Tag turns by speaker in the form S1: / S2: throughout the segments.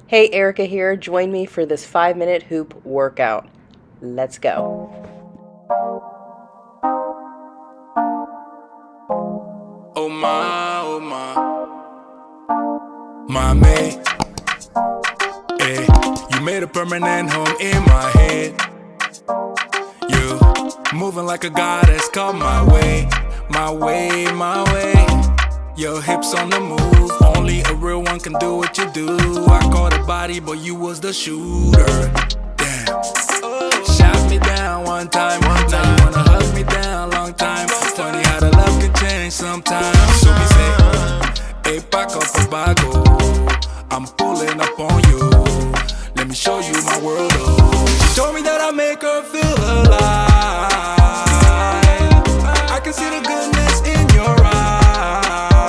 S1: Hey, Erica here. Join me for this 5-minute hoop workout. Let's go.
S2: Oh my mate, hey, you made a permanent home in my head. You moving like a goddess, come my way, my way, my way. Your hips on the move, only a real one can do what you do. I caught a body, but you was the shooter. Damn, shot me down one time. Now you wanna hug me down, long time. Funny how the love can change sometimes. So me say, hey, Paco for Bago, I'm pulling up on you. Let me show you my world. Oh, she told me that I make her feel alive. I can see the goodness in your eyes.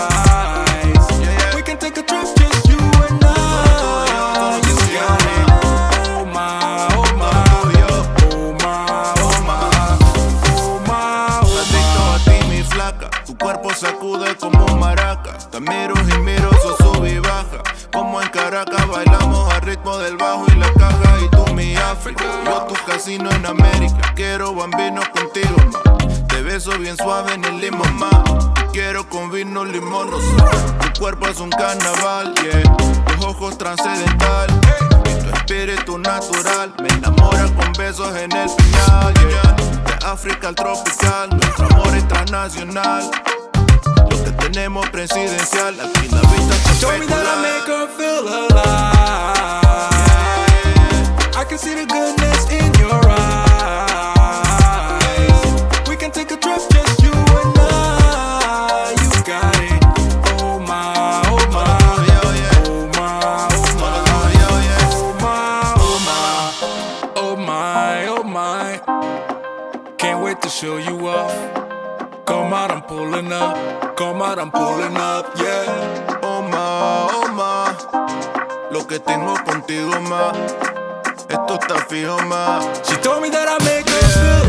S2: We can take a trip, just you and I. You got it. Oh my, oh my, oh my, oh my, oh my, oh
S3: Adicto a ti, mi flaca. Tu cuerpo sacude como un maraca. Te miro y miro, eso sube y baja. Como en Caracas bailamos al ritmo del bajo y la caja. Y tú mi África, yo tu casino en América. Quiero bambinos contigo, ma. Te beso bien suave en el limón, ma. Quiero con vino, limón, no sé. Tu cuerpo es un carnaval, yeah. Tus ojos trascendental y tu espíritu natural. Me enamora con besos en el final, yeah. De África al tropical, nuestro amor es transnacional. Lo que tenemos presidencial, aquí la vista está
S2: Told me that I
S3: espectacular.
S2: make her feel alive. I can see the goodness in your eyes. We can take a trip, just you and I. You got it. Oh my, oh my, oh my, oh my, oh my, oh my, oh my. Can't wait to show you off. Come out, I'm pulling up. Come out, I'm pulling up, yeah.
S3: Oh ma, lo que tengo contigo ma, esto está fijo ma.
S2: She told me that I make her feel